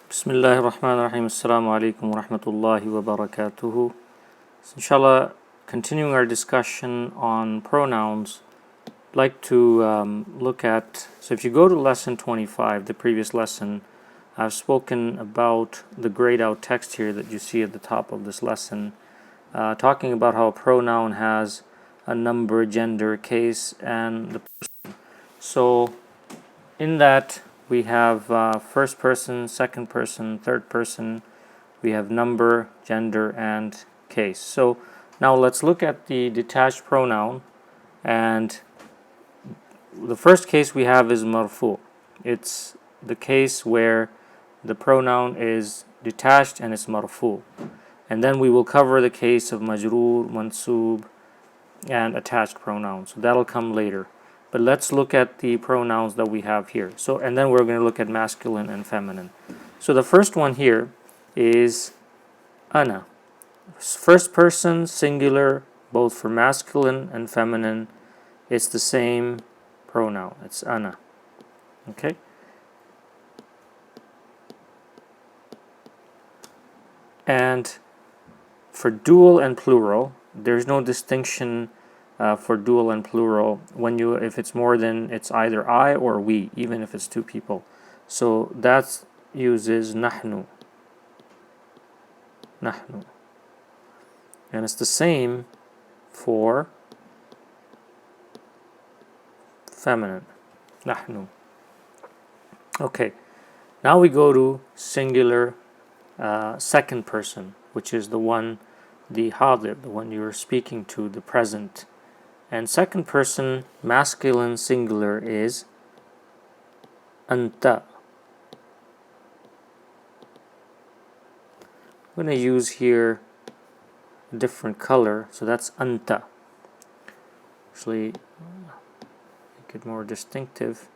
Bismillahir Rahmanir Rahim. Assalamu alaikum wa rahmatullahi wa barakatuhu. So inshallah, continuing our discussion on pronouns, I'd like to look at, so if you go to lesson 25, the previous lesson, I've spoken about the grayed out text here that you see at the top of this lesson, talking about how a pronoun has a number, gender, case, and the person. So in that, we have first person, second person, third person. We have number, gender, and case. So now let's look at the detached pronoun. And the first case we have is Marfū. It's the case where the pronoun is detached and it's Marfū. And then we will cover the case of Majroor, Mansūb, and attached pronouns. So that'll come later. But let's look at the pronouns that we have here. So, and then we're going to look at masculine and feminine. So the first one here is ana. First person, singular, both for masculine and feminine. It's the same pronoun. It's ana. Okay? And for dual and plural, there's no distinction for dual and plural if it's more than, it's either I or we, even if it's two people. So that uses nahnu. And it's the same for feminine. Nahnu. Okay. Now we go to singular second person, which is the one, the hadir, the one you're speaking to, the present. And second person masculine singular is anta. I'm going to use here a different color, so that's anta. Actually, make it more distinctive.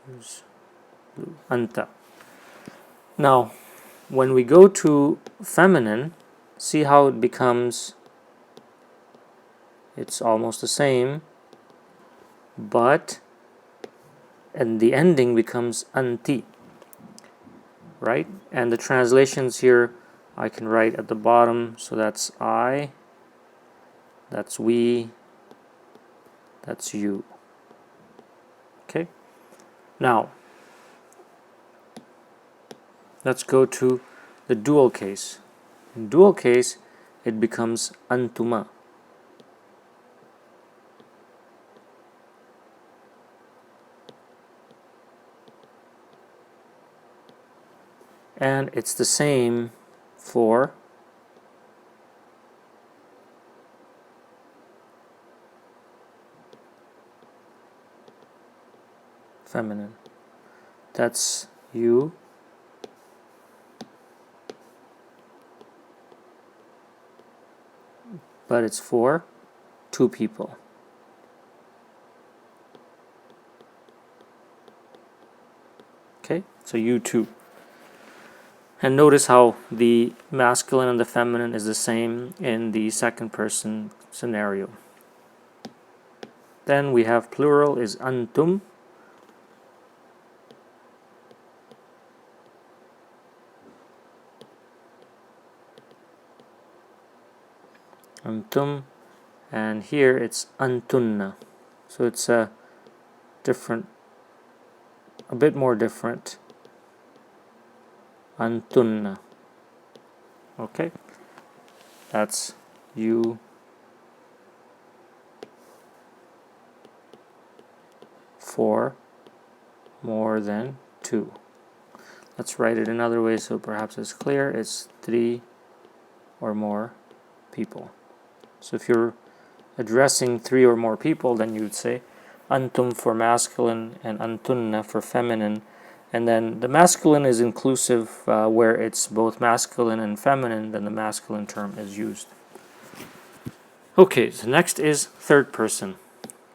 Choose blue. Anta. Now, when we go to feminine, see how it becomes. It's almost the same, and the ending becomes anti, right? And the translations here I can write at the bottom, so that's I, that's we, that's you. Okay? Now, let's go to the dual case. In dual case, it becomes antuma. And it's the same for feminine. That's you, but it's for two people. Okay, so you too. And notice how the masculine and the feminine is the same in the second person scenario. Then we have plural is antum. Antum, and here it's antunna. So it's a bit more different. Antunna. Okay, that's you for more than two. Let's write it another way so perhaps it's clear. It's three or more people. So if you're addressing three or more people, then you would say antum for masculine and antunna for feminine. And then the masculine is inclusive where it's both masculine and feminine, then the masculine term is used. Okay, so next is third person.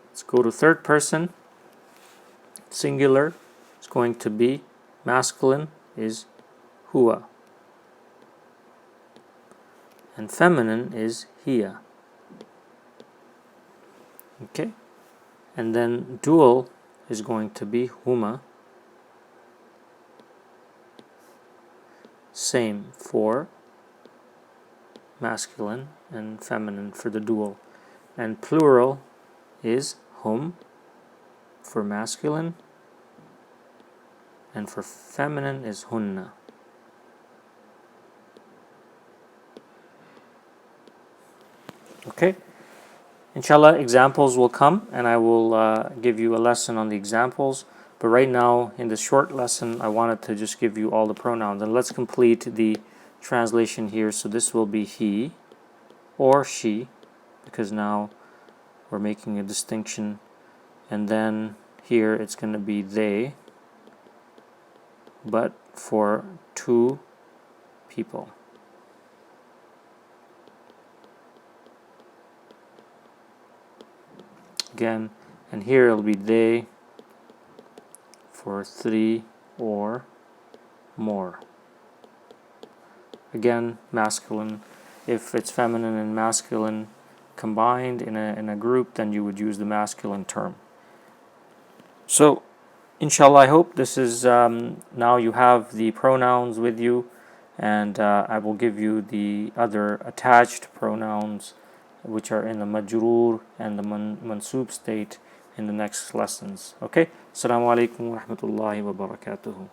Let's go to third person. Singular is going to be masculine is huwa. And feminine is hiya. Okay? And then dual is going to be huma. same for masculine and feminine for the dual. And plural is hum for masculine, and for feminine is hunna. Okay, inshallah examples will come and I will give you a lesson on the examples, but right now in this short lesson I wanted to just give you all the pronouns, and let's complete the translation here. So this will be he or she, because now we're making a distinction, and then here it's going to be they, but for two people. Again, and here it'll be they for three or more. Again, masculine. If it's feminine and masculine combined in a group, then you would use the masculine term. So, inshallah, I hope this is now you have the pronouns with you, and I will give you the other attached pronouns, which are in the majroor and the mansoob state, in the next lessons. Okay? Assalamu alaikum wa rahmatullahi wa barakatuhu.